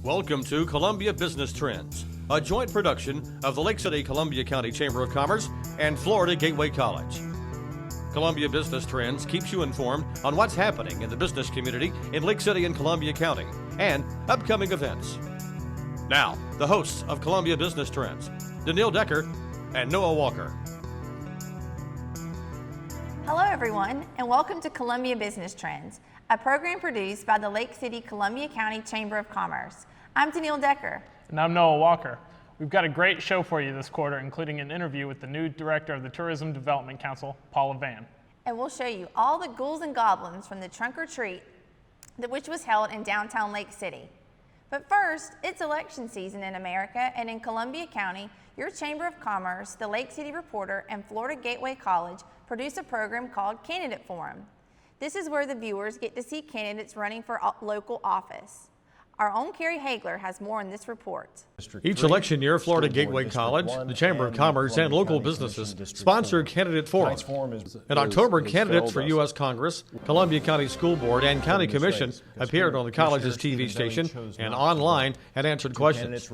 Welcome to Columbia Business Trends, a joint production of the Lake City Columbia County Chamber of Commerce and Florida Gateway College. Columbia Business Trends keeps you informed on what's happening in the business community in Lake City and Columbia County and upcoming events. Now, the hosts of Columbia Business Trends, Danielle Decker and Noah Walker. Hello everyone, and welcome to Columbia Business Trends, a program produced by the Lake City Columbia County Chamber of Commerce. I'm Danielle Decker. And I'm Noah Walker. We've got a great show for you this quarter, including an interview with the new director of the Tourism Development Council, Paula Van. And we'll show you all the ghouls and goblins from the trunk or treat, which was held in downtown Lake City. But first, it's election season in America, and in Columbia County, your Chamber of Commerce, the Lake City Reporter, and Florida Gateway College produce a program called Candidate Forum. This is where the viewers get to see candidates running for local office. Our own Carrie Hagler has more in this report. Each election year, Florida Gateway College, the Chamber of Commerce, and local businesses sponsor Candidate Forum. In October, candidates for U.S. Congress, Columbia County School Board, and County Commission appeared on the college's TV station and online and answered questions.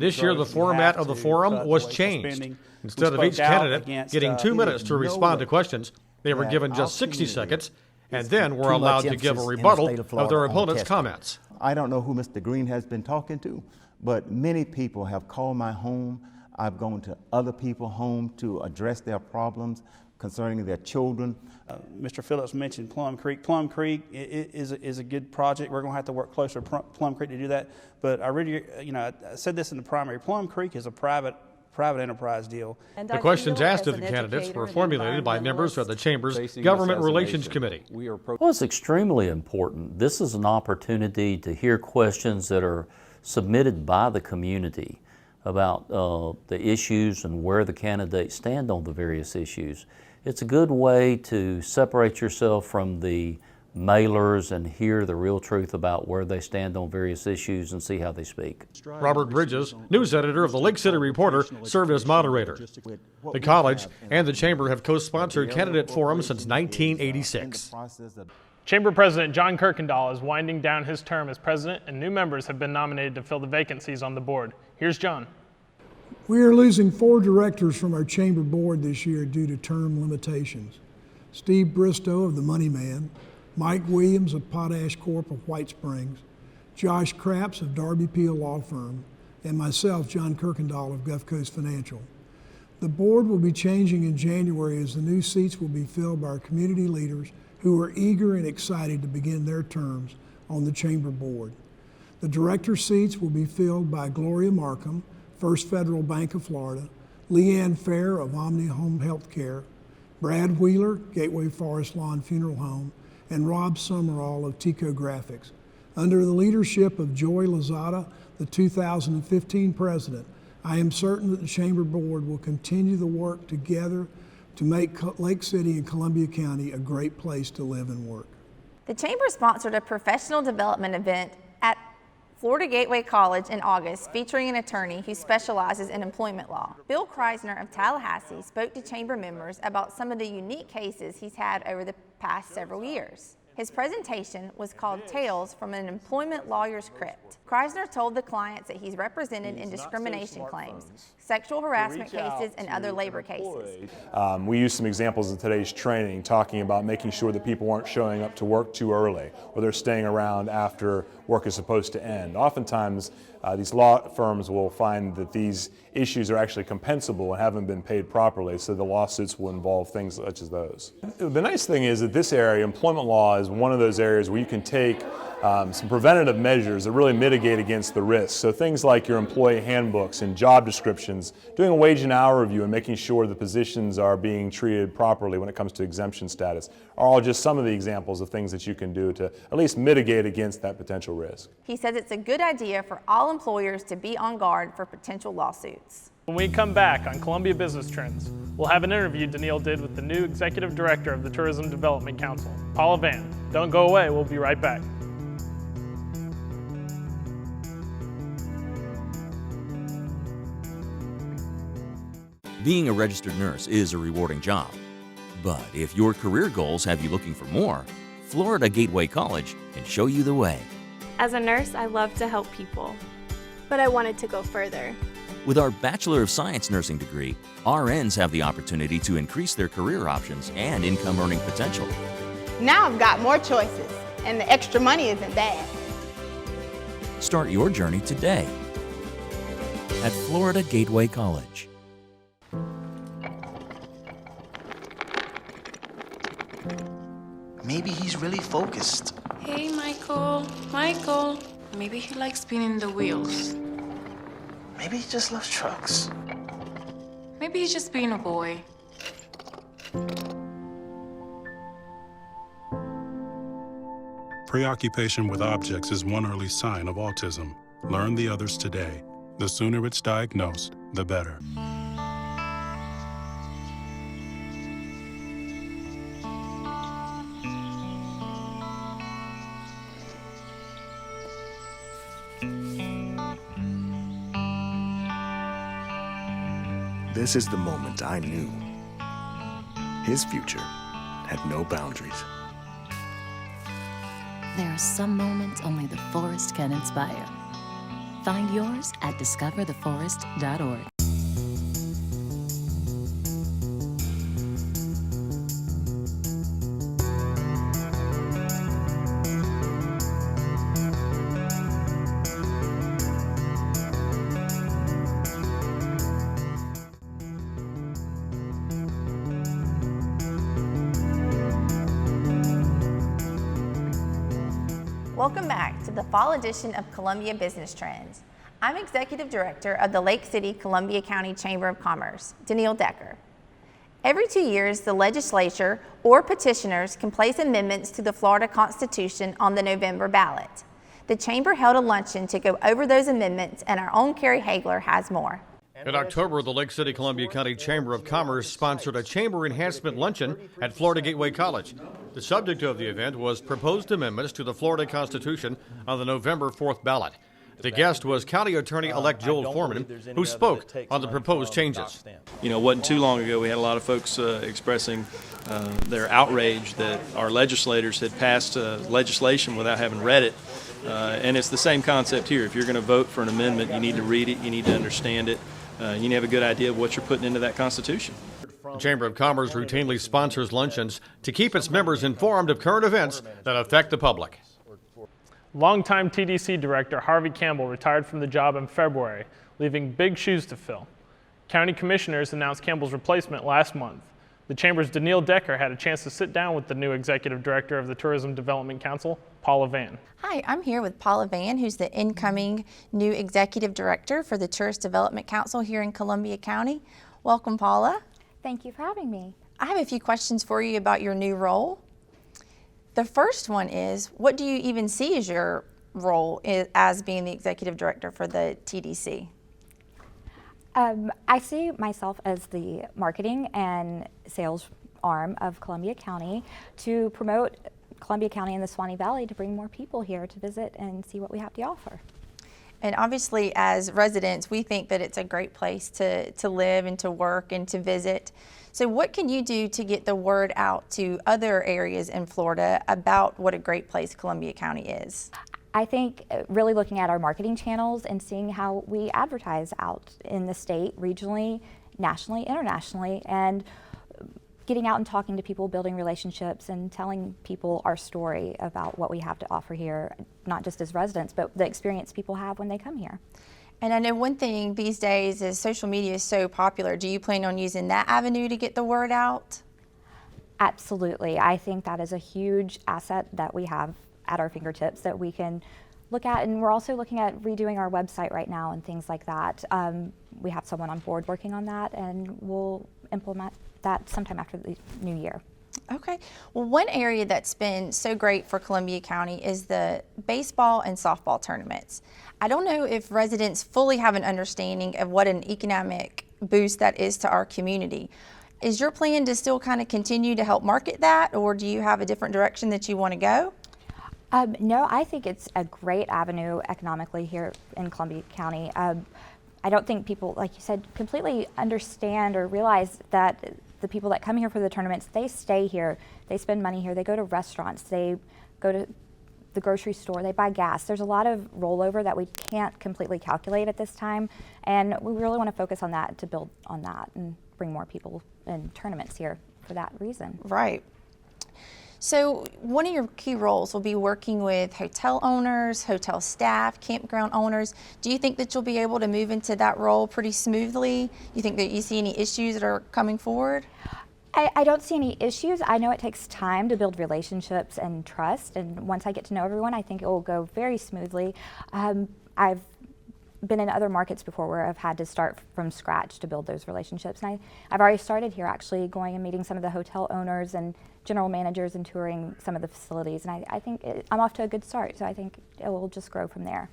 This year, the format of the forum was changed. Instead of each candidate getting 2 minutes to respond to questions, they were given just 60 seconds and then were allowed to give a rebuttal of their opponent's comments. I don't know who Mr. Green has been talking to, but many people have called my home. I've gone to other people's home to address their problems concerning their children. Mr. Phillips mentioned Plum Creek. Plum Creek is a good project. We're going to have to work closer with Plum Creek to do that. But I said this in the primary. Plum Creek is a private enterprise deal. The questions asked of the candidates were formulated by members of the Chamber's Government Relations Committee. Well, it's extremely important. This is an opportunity to hear questions that are submitted by the community about the issues and where the candidates stand on the various issues. It's a good way to separate yourself from the mailers and hear the real truth about where they stand on various issues and see how they speak. Robert Bridges, news editor of the Lake City Reporter, served as moderator. The college and the Chamber have co-sponsored Candidate Forum since 1986. Chamber President John Kirkendall is winding down his term as president, and new members have been nominated to fill the vacancies on the board. Here's John. We are losing 4 directors from our Chamber board this year due to term limitations. Steve Bristow of the Money Man, Mike Williams of Potash Corp. of White Springs, Josh Krapps of Darby Peel Law Firm, and myself, John Kirkendall of Gulf Coast Financial. The board will be changing in January as the new seats will be filled by our community leaders who are eager and excited to begin their terms on the Chamber board. The director seats will be filled by Gloria Markham, First Federal Bank of Florida, Leanne Fair of Omni Home Healthcare, Brad Wheeler, Gateway Forest Lawn Funeral Home, and Rob Summerall of Tico Graphics. Under the leadership of Joy Lozada, the 2015 president, I am certain that the Chamber Board will continue the work together to make Lake City and Columbia County a great place to live and work. The Chamber sponsored a professional development event at Florida Gateway College in August featuring an attorney who specializes in employment law. Bill Kreisner of Tallahassee spoke to Chamber members about some of the unique cases he's had over the past several years. His presentation was called Tales from an Employment Lawyer's Crypt. Kreisner told the clients that he's represented in discrimination claims, sexual harassment cases, and other labor cases. We used some examples in today's training talking about making sure that people weren't showing up to work too early or they're staying around after work is supposed to end. Oftentimes, these law firms will find that these issues are actually compensable and haven't been paid properly, so the lawsuits will involve things such as those. The nice thing is that this area, employment law, is one of those areas where you can take some preventative measures that really mitigate against the risks. So things like your employee handbooks and job descriptions, doing a wage and hour review and making sure the positions are being treated properly when it comes to exemption status are all just some of the examples of things that you can do to at least mitigate against that potential risk. He says it's a good idea for all employers to be on guard for potential lawsuits. When we come back on Columbia Business Trends, we'll have an interview Danielle did with the new Executive Director of the Tourism Development Council, Paula Van. Don't go away, we'll be right back. Being a registered nurse is a rewarding job. But if your career goals have you looking for more, Florida Gateway College can show you the way. As a nurse, I love to help people. But I wanted to go further. With our Bachelor of Science nursing degree, RNs have the opportunity to increase their career options and income earning potential. Now I've got more choices, and the extra money isn't bad. Start your journey today at Florida Gateway College. Maybe he's really focused. Hey, Michael. Michael. Maybe he likes spinning the wheels. Maybe he just loves trucks. Maybe he's just being a boy. Preoccupation with objects is one early sign of autism. Learn the others today. The sooner it's diagnosed, the better. This is the moment I knew. His future had no boundaries. There are some moments only the forest can inspire. Find yours at discovertheforest.org. Welcome back to the fall edition of Columbia Business Trends. I'm Executive Director of the Lake City Columbia County Chamber of Commerce, Danielle Decker. Every 2 years, the legislature or petitioners can place amendments to the Florida Constitution on the November ballot. The Chamber held a luncheon to go over those amendments, and our own Carrie Hagler has more. In October, the Lake City Columbia County Chamber of Commerce sponsored a chamber enhancement luncheon at Florida Gateway College. The subject of the event was proposed amendments to the Florida Constitution on the November 4th ballot. The guest was County Attorney-elect Joel Foreman, who spoke on the proposed changes. You know, it wasn't too long ago we had a lot of folks expressing their outrage that our legislators had passed legislation without having read it. And it's the same concept here. If you're going to vote for an amendment, you need to read it, you need to understand it. You need to have a good idea of what you're putting into that Constitution. The Chamber of Commerce routinely sponsors luncheons to keep its members informed of current events that affect the public. Longtime TDC Director Harvey Campbell retired from the job in February, leaving big shoes to fill. County Commissioners announced Campbell's replacement last month. The Chamber's Danielle Decker had a chance to sit down with the new Executive Director of the Tourism Development Council, Paula Van. Hi, I'm here with Paula Van, who's the incoming new Executive Director for the Tourist Development Council here in Columbia County. Welcome, Paula. Thank you for having me. I have a few questions for you about your new role. The first one is, what do you even see as your role as being the Executive Director for the TDC? I see myself as the marketing and sales arm of Columbia County to promote Columbia County and the Swanee Valley to bring more people here to visit and see what we have to offer. And obviously, as residents, we think that it's a great place to live and to work and to visit. So what can you do to get the word out to other areas in Florida about what a great place Columbia County is? I think really looking at our marketing channels and seeing how we advertise out in the state, regionally, nationally, internationally, and getting out and talking to people, building relationships, and telling people our story about what we have to offer here, not just as residents, but the experience people have when they come here. And I know one thing these days is social media is so popular. Do you plan on using that avenue to get the word out? Absolutely. I think that is a huge asset that we have at our fingertips that we can look at, and we're also looking at redoing our website right now and things like that. We have someone on board working on that, and we'll implement that sometime after the new year. Okay. Well, one area that's been so great for Columbia County is the baseball and softball tournaments. I don't know if residents fully have an understanding of what an economic boost that is to our community. Is your plan to still kind of continue to help market that, or do you have a different direction that you want to go? No, I think it's a great avenue economically here in Columbia County. I don't think people, like you said, completely understand or realize that the people that come here for the tournaments, they stay here, they spend money here, they go to restaurants, they go to the grocery store, they buy gas. There's a lot of rollover that we can't completely calculate at this time, and we really want to focus on that to build on that and bring more people and tournaments here for that reason. Right. So one of your key roles will be working with hotel owners, hotel staff, campground owners. Do you think that you'll be able to move into that role pretty smoothly? You think that you see any issues that are coming forward? I don't see any issues. I know it takes time to build relationships and trust, and once I get to know everyone, I think it will go very smoothly. I've been in other markets before where I've had to start from scratch to build those relationships, and I've already started here, actually going and meeting some of the hotel owners and general managers and touring some of the facilities, and I think I'm off to a good start, so I think it will just grow from there.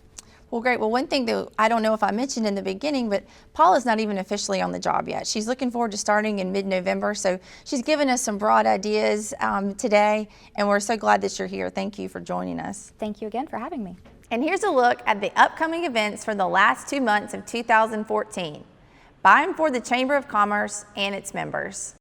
Well, great. Well, one thing that I don't know if I mentioned in the beginning, but Paula's not even officially on the job yet. She's looking forward to starting in mid-November, so she's given us some broad ideas today, and we're so glad that you're here. Thank you for joining us. Thank you again for having me. And here's a look at the upcoming events for the last 2 months of 2014, by and for the Chamber of Commerce and its members.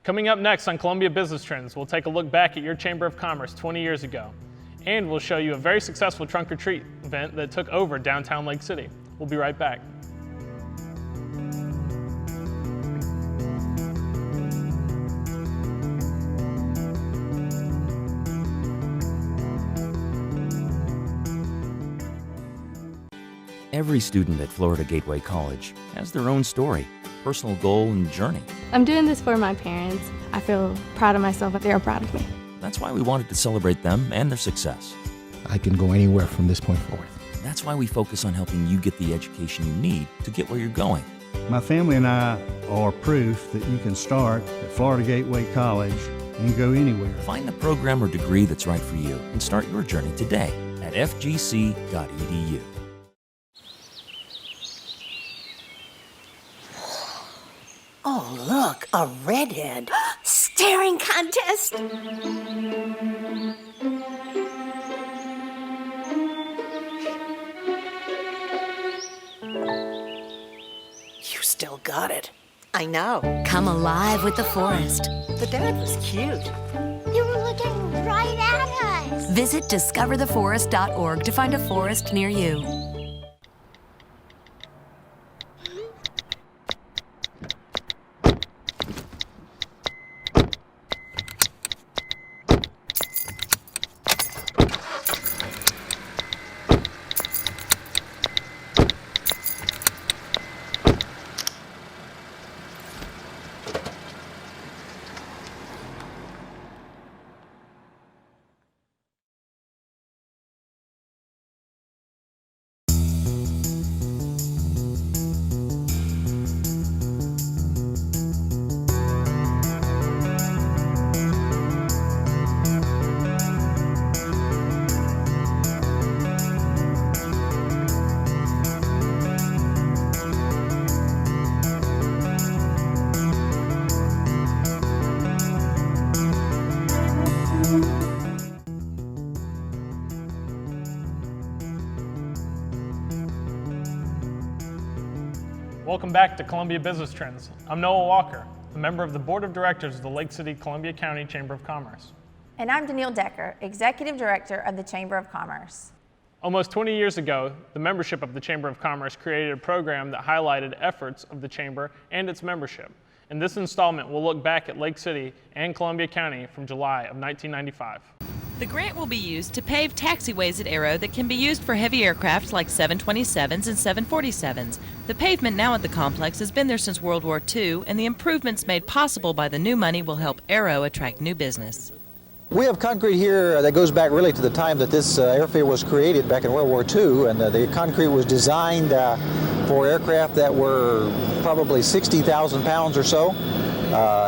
Coming up next on Columbia Business Trends, we'll take a look back at your Chamber of Commerce 20 years ago. And we'll show you a very successful trunk or treat event that took over downtown Lake City. We'll be right back. Every student at Florida Gateway College has their own story, personal goal, and journey. I'm doing this for my parents. I feel proud of myself, they are proud of me. That's why we wanted to celebrate them and their success. I can go anywhere from this point forward. That's why we focus on helping you get the education you need to get where you're going. My family and I are proof that you can start at Florida Gateway College and go anywhere. Find the program or degree that's right for you and start your journey today at fgc.edu. Oh, look, a redhead. Staring contest. You still got it. I know. Come alive with the forest. The dad was cute. You were looking right at us. Visit discovertheforest.org to find a forest near you. Welcome back to Columbia Business Trends. I'm Noah Walker, a member of the Board of Directors of the Lake City Columbia County Chamber of Commerce. And I'm Danielle Decker, Executive Director of the Chamber of Commerce. Almost 20 years ago, the membership of the Chamber of Commerce created a program that highlighted efforts of the Chamber and its membership. In this installment, we'll look back at Lake City and Columbia County from July of 1995. The grant will be used to pave taxiways at Aero that can be used for heavy aircraft like 727s and 747s. The pavement now at the complex has been there since World War II, and the improvements made possible by the new money will help Aero attract new business. We have concrete here that goes back really to the time that this airfield was created back in World War II, and the concrete was designed for aircraft that were probably 60,000 pounds or so.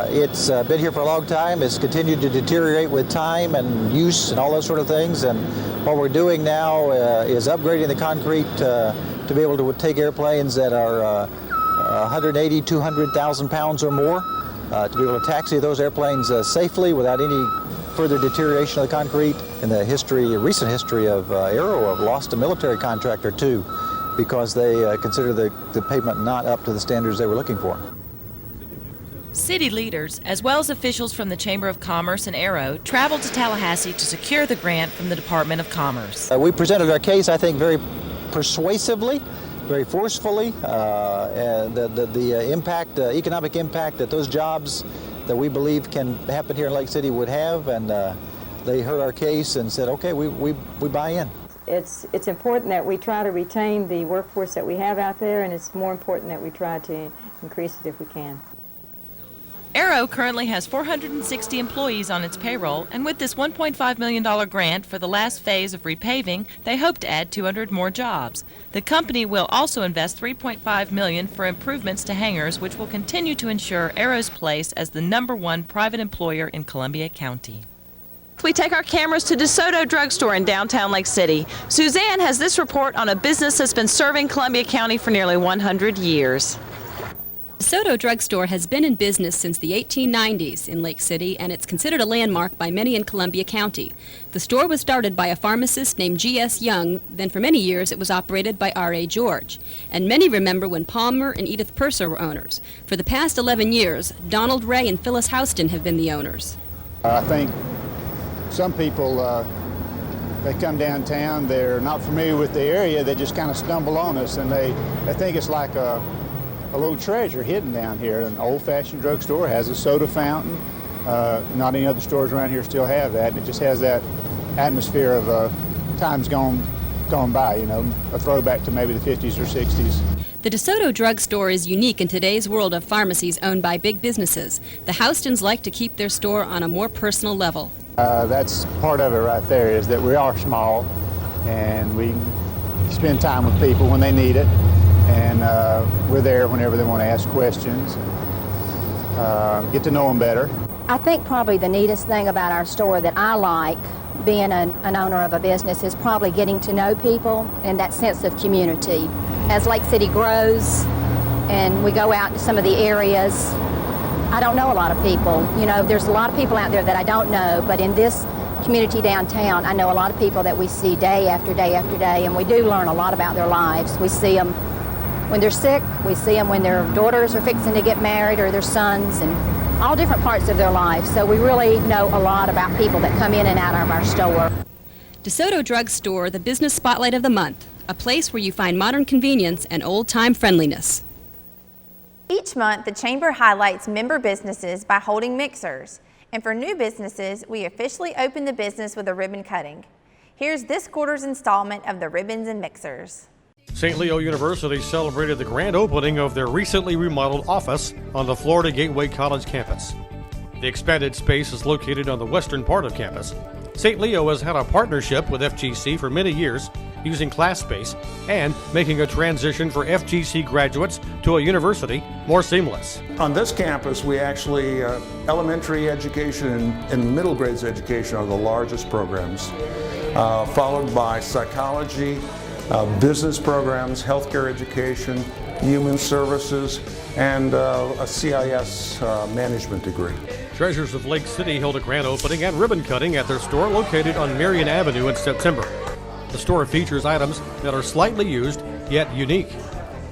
It's been here for a long time. It's continued to deteriorate with time and use and all those sort of things. And what we're doing now is upgrading the concrete to be able to take airplanes that are 180, 200,000 pounds or more, to be able to taxi those airplanes safely without any further deterioration of the concrete. In the recent history of Aero, have lost a military contract or two because they consider the pavement not up to the standards they were looking for. City leaders, as well as officials from the Chamber of Commerce and Aero, traveled to Tallahassee to secure the grant from the Department of Commerce. We presented our case, I think, very persuasively, very forcefully. The impact, economic impact that those jobs that we believe can happen here in Lake City would have, and they heard our case and said, okay, we buy in. It's important that we try to retain the workforce that we have out there, and it's more important that we try to increase it if we can. Aero currently has 460 employees on its payroll, and with this $1.5 million grant for the last phase of repaving, they hope to add 200 more jobs. The company will also invest $3.5 million for improvements to hangars, which will continue to ensure Aero's place as the #1 private employer in Columbia County. We take our cameras to DeSoto Drugstore in downtown Lake City. Suzanne has this report on a business that's been serving Columbia County for nearly 100 years. DeSoto Drugstore has been in business since the 1890s in Lake City, and it's considered a landmark by many in Columbia County. The store was started by a pharmacist named G.S. Young, then for many years it was operated by R.A. George. And many remember when Palmer and Edith Purser were owners. For the past 11 years, Donald Ray and Phyllis Houston have been the owners. I think some people, they come downtown, they're not familiar with the area, they just kind of stumble on us, and they think it's like a little treasure hidden down here. An old-fashioned drugstore has a soda fountain. Not any other stores around here still have that. It just has that atmosphere of times gone by, you know, a throwback to maybe the 50s or 60s. The DeSoto Drugstore is unique in today's world of pharmacies owned by big businesses. The Houstons like to keep their store on a more personal level. That's part of it right there, is that we are small and we spend time with people when they need it. And we're there whenever they want to ask questions, get to know them better. I think probably the neatest thing about our store that I like, being an owner of a business, is probably getting to know people and that sense of community. As Lake City grows and we go out to some of the areas, I don't know a lot of people. You know, there's a lot of people out there that I don't know, but in this community downtown, I know a lot of people that we see day after day after day, and we do learn a lot about their lives. We see them when they're sick, we see them when their daughters are fixing to get married, or their sons, and all different parts of their life. So we really know a lot about people that come in and out of our store. DeSoto Drugstore, the business spotlight of the month, a place where you find modern convenience and old-time friendliness. Each month, the Chamber highlights member businesses by holding mixers. And for new businesses, we officially open the business with a ribbon cutting. Here's this quarter's installment of the Ribbons and Mixers. St. Leo University celebrated the grand opening of their recently remodeled office on the Florida Gateway College campus. The expanded space is located on the western part of campus. St. Leo has had a partnership with FGC for many years, using class space and making a transition for FGC graduates to a university more seamless. On this campus, we actually, elementary education and middle grades education are the largest programs, followed by psychology, business programs, healthcare education, human services, and a CIS management degree. Treasures of Lake City held a grand opening and ribbon cutting at their store located on Marion Avenue in September. The store features items that are slightly used, yet unique.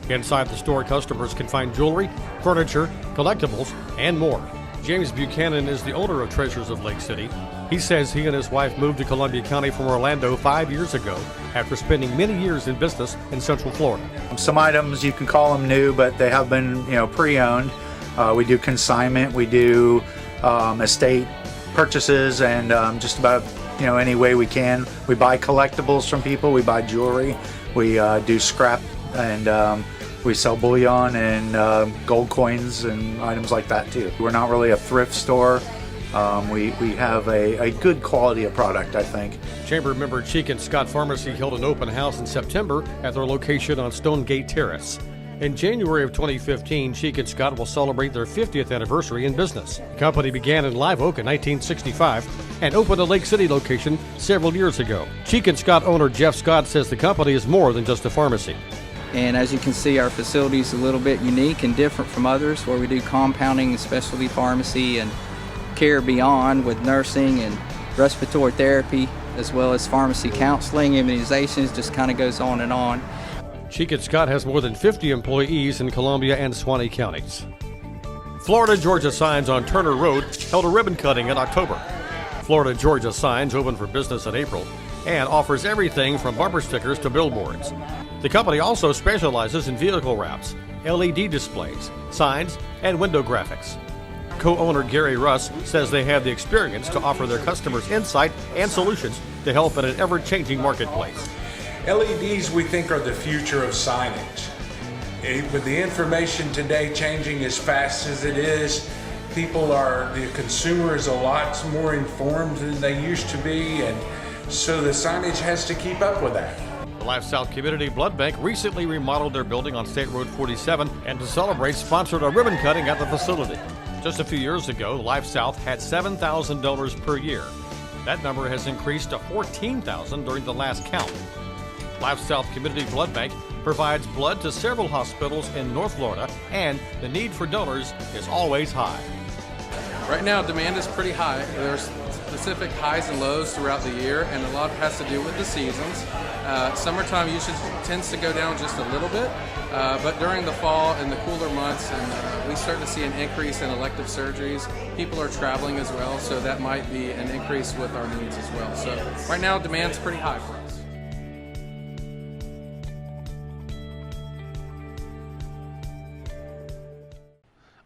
Inside the store, customers can find jewelry, furniture, collectibles, and more. James Buchanan is the owner of Treasures of Lake City. He says he and his wife moved to Columbia County from Orlando 5 years ago after spending many years in business in Central Florida. Some items you can call them new, but they have been, pre-owned. We do consignment, we do estate purchases, and just about any way we can. We buy collectibles from people, we buy jewelry, we do scrap, and we sell bullion and gold coins and items like that too. We're not really a thrift store. We have a good quality of product, I think. Chamber member Cheek and Scott Pharmacy held an open house in September at their location on Stonegate Terrace. In January of 2015, Cheek and Scott will celebrate their 50th anniversary in business. The company began in Live Oak in 1965 and opened a Lake City location several years ago. Cheek and Scott owner Jeff Scott says the company is more than just a pharmacy. And as you can see, our facility is a little bit unique and different from others, where we do compounding and specialty pharmacy and care beyond with nursing and respiratory therapy, as well as pharmacy counseling, immunizations, just kind of goes on and on. Cheek and Scott has more than 50 employees in Columbia and Suwannee counties. Florida Georgia Signs on Turner Road held a ribbon cutting in October. Florida Georgia Signs opened for business in April and offers everything from bumper stickers to billboards. The company also specializes in vehicle wraps, LED displays, signs, and window graphics. Co-owner Gary Russ says they have the experience to offer their customers insight and solutions to help in an ever-changing marketplace. LEDs, we think, are the future of signage. With the information today changing as fast as it is, the consumer is a lot more informed than they used to be, and so the signage has to keep up with that. The Life South Community Blood Bank recently remodeled their building on State Road 47 and to celebrate sponsored a ribbon cutting at the facility. Just a few years ago, Life South had 7,000 donors per year. That number has increased to 14,000 during the last count. Life South Community Blood Bank provides blood to several hospitals in North Florida, and the need for donors is always high. Right now, demand is pretty high. There's specific highs and lows throughout the year, and a lot has to do with the seasons. Summertime usually tends to go down just a little bit, but during the fall and the cooler months, and we start to see an increase in elective surgeries. People are traveling as well, so that might be an increase with our needs as well. So right now, demand's pretty high for us.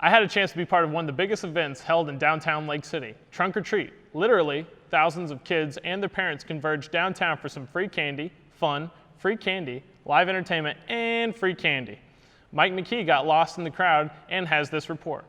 I had a chance to be part of one of the biggest events held in downtown Lake City, Trunk or Treat. Literally, thousands of kids and their parents converged downtown for some free candy, fun, free candy, live entertainment, and free candy. Mike McKee got lost in the crowd and has this report.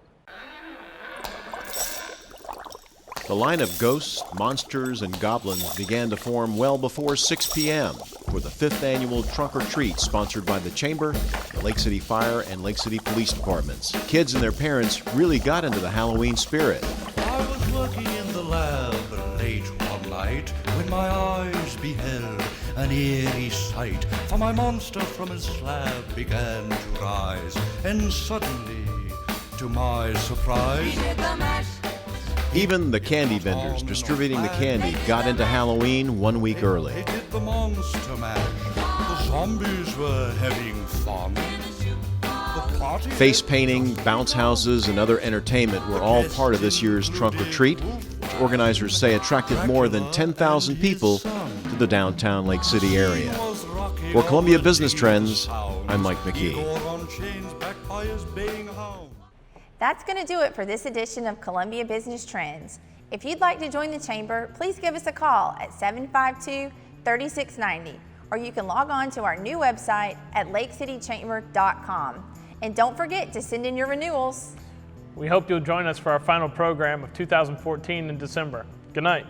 The line of ghosts, monsters, and goblins began to form well before 6 p.m. for the 5th annual Trunk or Treat sponsored by the Chamber, the Lake City Fire, and Lake City Police Departments. Kids and their parents really got into the Halloween spirit. I was working in the lab late one night when my eyes beheld an eerie sight, for my monster from his slab began to rise, and suddenly, to my surprise, even the candy vendors distributing the candy got into Halloween 1 week early. they did the monster mash. The zombies were having fun. The party Face painting, bounce houses, and other entertainment were all part of this year's Trunk or Treat, which organizers say attracted more than 10,000 people to the downtown Lake City area. For Columbia Business Trends, I'm Mike McKee. That's going to do it for this edition of Columbia Business Trends. If you'd like to join the Chamber, please give us a call at 752-3690, or you can log on to our new website at lakecitychamber.com. And don't forget to send in your renewals. We hope you'll join us for our final program of 2014 in December. Good night.